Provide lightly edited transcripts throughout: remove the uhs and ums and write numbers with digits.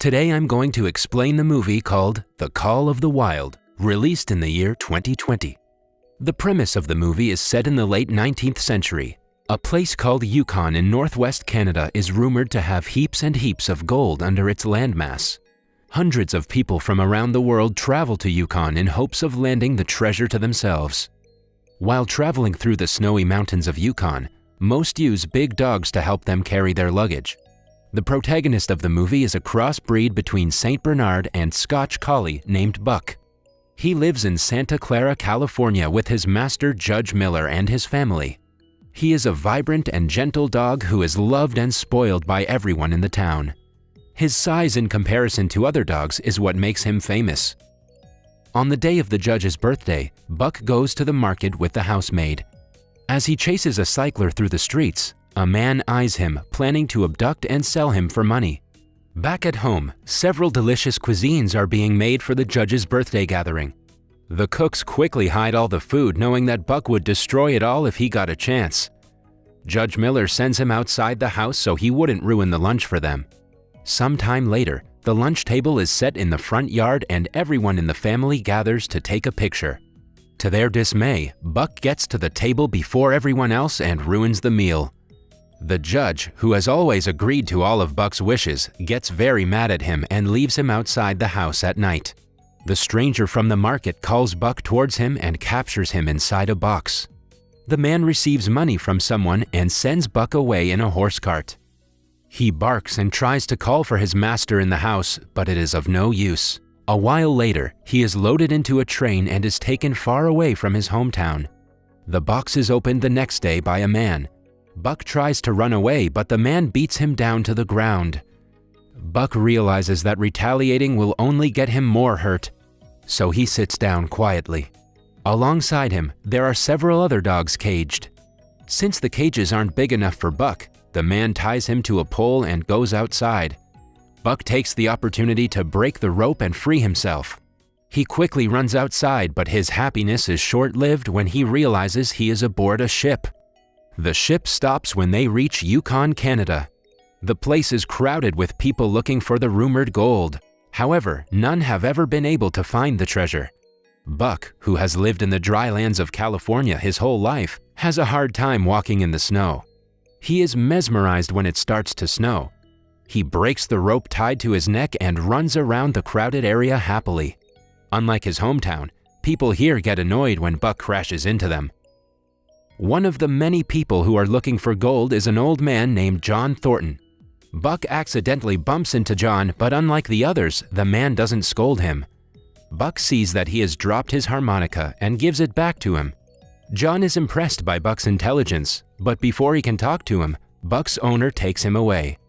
Today I'm going to explain the movie called The Call of the Wild, released in the year 2020. The premise of the movie is set in the late 19th century. A place called Yukon in northwest Canada is rumored to have heaps and heaps of gold under its landmass. Hundreds of people from around the world travel to Yukon in hopes of landing the treasure to themselves. While traveling through the snowy mountains of Yukon, most use big dogs to help them carry their luggage. The protagonist of the movie is a crossbreed between Saint Bernard and Scotch Collie named Buck. He lives in Santa Clara, California with his master Judge Miller and his family. He is a vibrant and gentle dog who is loved and spoiled by everyone in the town. His size in comparison to other dogs is what makes him famous. On the day of the judge's birthday, Buck goes to the market with the housemaid. As he chases a cycler through the streets, a man eyes him, planning to abduct and sell him for money. Back at home, several delicious cuisines are being made for the judge's birthday gathering. The cooks quickly hide all the food, knowing that Buck would destroy it all if he got a chance. Judge Miller sends him outside the house so he wouldn't ruin the lunch for them. Sometime later, the lunch table is set in the front yard and everyone in the family gathers to take a picture. To their dismay, Buck gets to the table before everyone else and ruins the meal. The judge, who has always agreed to all of Buck's wishes, gets very mad at him and leaves him outside the house at night. The stranger from the market calls Buck towards him and captures him inside a box. The man receives money from someone and sends Buck away in a horse cart. He barks and tries to call for his master in the house, but it is of no use. A while later, he is loaded into a train and is taken far away from his hometown. The box is opened the next day by a man. Buck tries to run away, but the man beats him down to the ground. Buck realizes that retaliating will only get him more hurt, so he sits down quietly. Alongside him, there are several other dogs caged. Since the cages aren't big enough for Buck, the man ties him to a pole and goes outside. Buck takes the opportunity to break the rope and free himself. He quickly runs outside, but his happiness is short-lived when he realizes he is aboard a ship. The ship stops when they reach Yukon, Canada. The place is crowded with people looking for the rumored gold. However, none have ever been able to find the treasure. Buck, who has lived in the dry lands of California his whole life, has a hard time walking in the snow. He is mesmerized when it starts to snow. He breaks the rope tied to his neck and runs around the crowded area happily. Unlike his hometown, people here get annoyed when Buck crashes into them. One of the many people who are looking for gold is an old man named John Thornton. Buck accidentally bumps into John, but unlike the others, the man doesn't scold him. Buck sees that he has dropped his harmonica and gives it back to him. John is impressed by Buck's intelligence, but before he can talk to him, Buck's owner takes him away.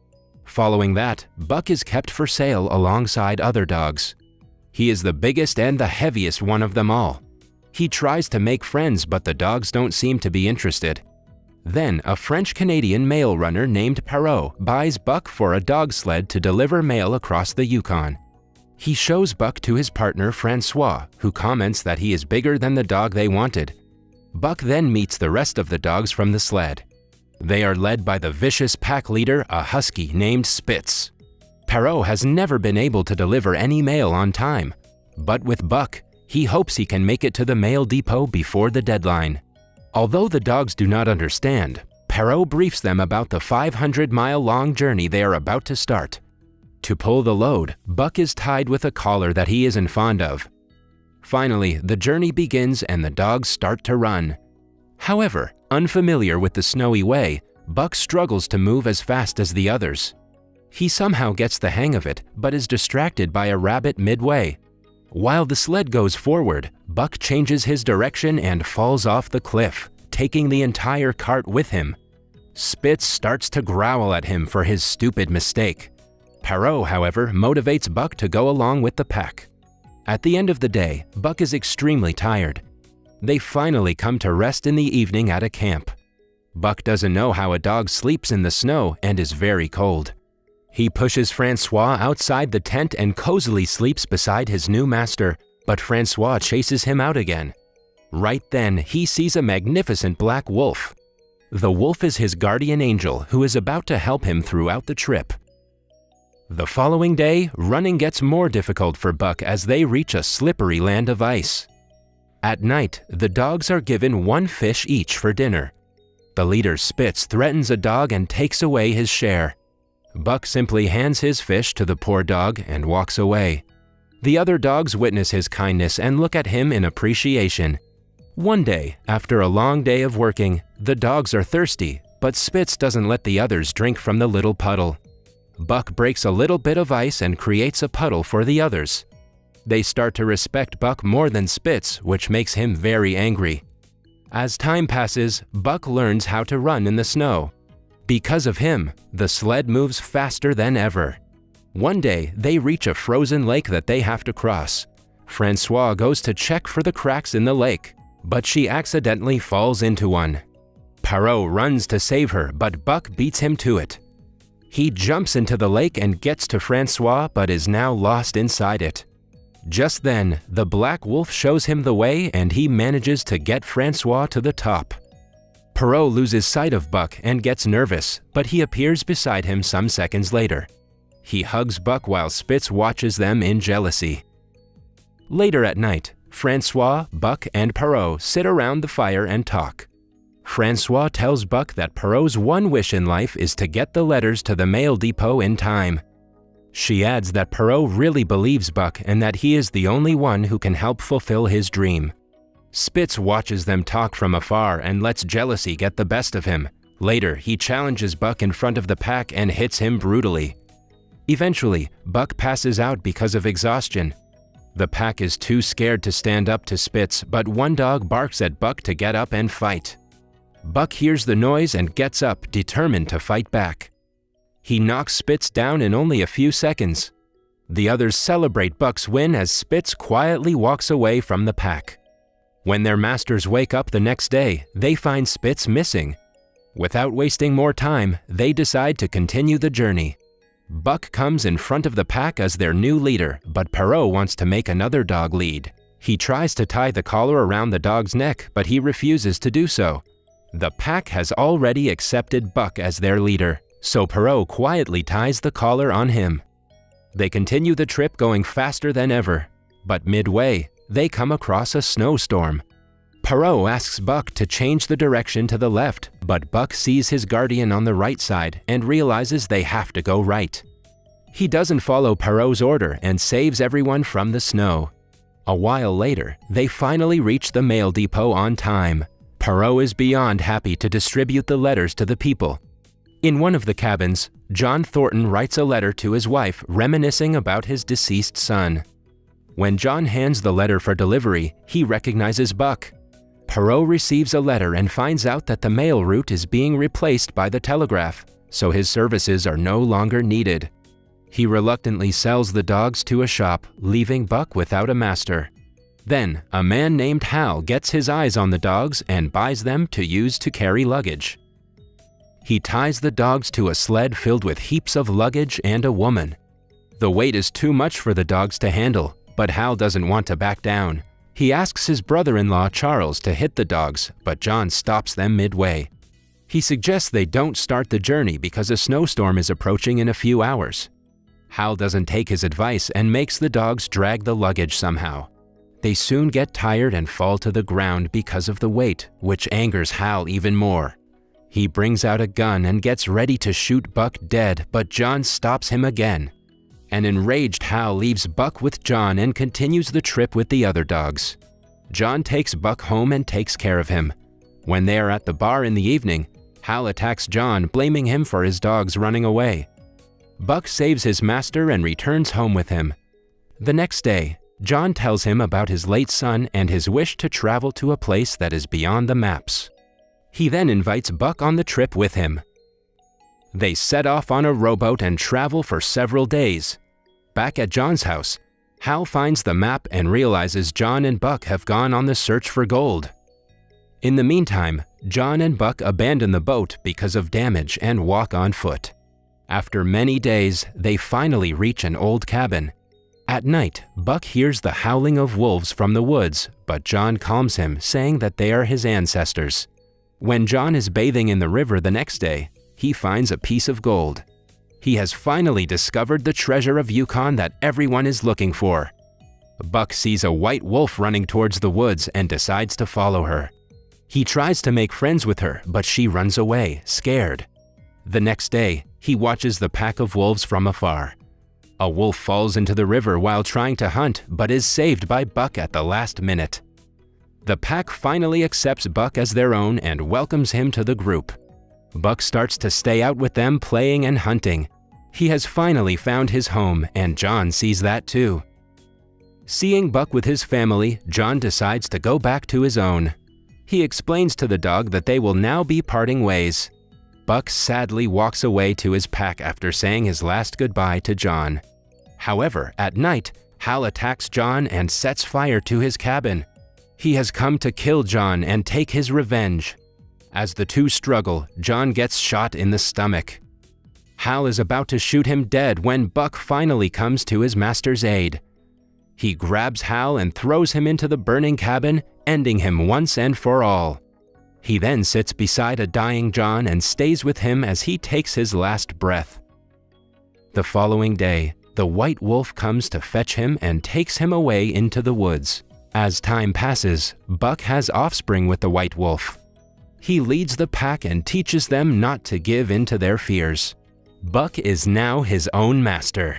Following that, Buck is kept for sale alongside other dogs. He is the biggest and the heaviest one of them all. He tries to make friends, but the dogs don't seem to be interested. Then, a French-Canadian mail runner named Perrault buys Buck for a dog sled to deliver mail across the Yukon. He shows Buck to his partner Francois, who comments that he is bigger than the dog they wanted. Buck then meets the rest of the dogs from the sled. They are led by the vicious pack leader, a husky named Spitz. Perrault has never been able to deliver any mail on time, but with Buck, he hopes he can make it to the mail depot before the deadline. Although the dogs do not understand, Perrault briefs them about the 500-mile-long journey they are about to start. To pull the load, Buck is tied with a collar that he isn't fond of. Finally, the journey begins and the dogs start to run. However, unfamiliar with the snowy way, Buck struggles to move as fast as the others. He somehow gets the hang of it, but is distracted by a rabbit midway. While the sled goes forward, Buck changes his direction and falls off the cliff, taking the entire cart with him. Spitz starts to growl at him for his stupid mistake. Perrault, however, motivates Buck to go along with the pack. At the end of the day, Buck is extremely tired. They finally come to rest in the evening at a camp. Buck doesn't know how a dog sleeps in the snow and is very cold. He pushes Francois outside the tent and cozily sleeps beside his new master, but Francois chases him out again. Right then, he sees a magnificent black wolf. The wolf is his guardian angel who is about to help him throughout the trip. The following day, running gets more difficult for Buck as they reach a slippery land of ice. At night, the dogs are given one fish each for dinner. The leader Spitz threatens a dog and takes away his share. Buck simply hands his fish to the poor dog and walks away. The other dogs witness his kindness and look at him in appreciation. One day, after a long day of working, the dogs are thirsty, but Spitz doesn't let the others drink from the little puddle. Buck breaks a little bit of ice and creates a puddle for the others. They start to respect Buck more than Spitz, which makes him very angry. As time passes, Buck learns how to run in the snow. Because of him, the sled moves faster than ever. One day, they reach a frozen lake that they have to cross. Francois goes to check for the cracks in the lake, but she accidentally falls into one. Perrault runs to save her, but Buck beats him to it. He jumps into the lake and gets to Francois, but is now lost inside it. Just then, the black wolf shows him the way and he manages to get Francois to the top. Perrault loses sight of Buck and gets nervous, but he appears beside him some seconds later. He hugs Buck while Spitz watches them in jealousy. Later at night, Francois, Buck, and Perrault sit around the fire and talk. Francois tells Buck that Perrault's one wish in life is to get the letters to the mail depot in time. She adds that Perrault really believes Buck and that he is the only one who can help fulfill his dream. Spitz watches them talk from afar and lets jealousy get the best of him. Later, he challenges Buck in front of the pack and hits him brutally. Eventually, Buck passes out because of exhaustion. The pack is too scared to stand up to Spitz, but one dog barks at Buck to get up and fight. Buck hears the noise and gets up, determined to fight back. He knocks Spitz down in only a few seconds. The others celebrate Buck's win as Spitz quietly walks away from the pack. When their masters wake up the next day, they find Spitz missing. Without wasting more time, they decide to continue the journey. Buck comes in front of the pack as their new leader, but Perrault wants to make another dog lead. He tries to tie the collar around the dog's neck, but he refuses to do so. The pack has already accepted Buck as their leader, so Perrault quietly ties the collar on him. They continue the trip going faster than ever, but midway, they come across a snowstorm. Perrault asks Buck to change the direction to the left, but Buck sees his guardian on the right side and realizes they have to go right. He doesn't follow Perrault's order and saves everyone from the snow. A while later, they finally reach the mail depot on time. Perrault is beyond happy to distribute the letters to the people. In one of the cabins, John Thornton writes a letter to his wife reminiscing about his deceased son. When John hands the letter for delivery, he recognizes Buck. Perrault receives a letter and finds out that the mail route is being replaced by the telegraph, so his services are no longer needed. He reluctantly sells the dogs to a shop, leaving Buck without a master. Then, a man named Hal gets his eyes on the dogs and buys them to use to carry luggage. He ties the dogs to a sled filled with heaps of luggage and a woman. The weight is too much for the dogs to handle, but Hal doesn't want to back down. He asks his brother-in-law Charles to hit the dogs, but John stops them midway. He suggests they don't start the journey because a snowstorm is approaching in a few hours. Hal doesn't take his advice and makes the dogs drag the luggage somehow. They soon get tired and fall to the ground because of the weight, which angers Hal even more. He brings out a gun and gets ready to shoot Buck dead, but John stops him again. An enraged Hal leaves Buck with John and continues the trip with the other dogs. John takes Buck home and takes care of him. When they are at the bar in the evening, Hal attacks John, blaming him for his dogs running away. Buck saves his master and returns home with him. The next day, John tells him about his late son and his wish to travel to a place that is beyond the maps. He then invites Buck on the trip with him. They set off on a rowboat and travel for several days. Back at John's house, Hal finds the map and realizes John and Buck have gone on the search for gold. In the meantime, John and Buck abandon the boat because of damage and walk on foot. After many days, they finally reach an old cabin. At night, Buck hears the howling of wolves from the woods, but John calms him, saying that they are his ancestors. When John is bathing in the river the next day, he finds a piece of gold. He has finally discovered the treasure of Yukon that everyone is looking for. Buck sees a white wolf running towards the woods and decides to follow her. He tries to make friends with her, but she runs away, scared. The next day, he watches the pack of wolves from afar. A wolf falls into the river while trying to hunt, but is saved by Buck at the last minute. The pack finally accepts Buck as their own and welcomes him to the group. Buck starts to stay out with them playing and hunting. He has finally found his home, and John sees that too. Seeing Buck with his family, John decides to go back to his own. He explains to the dog that they will now be parting ways. Buck sadly walks away to his pack after saying his last goodbye to John. However, at night, Hal attacks John and sets fire to his cabin. He has come to kill John and take his revenge. As the two struggle, John gets shot in the stomach. Hal is about to shoot him dead when Buck finally comes to his master's aid. He grabs Hal and throws him into the burning cabin, ending him once and for all. He then sits beside a dying John and stays with him as he takes his last breath. The following day, the white wolf comes to fetch him and takes him away into the woods. As time passes, Buck has offspring with the white wolf. He leads the pack and teaches them not to give in to their fears. Buck is now his own master.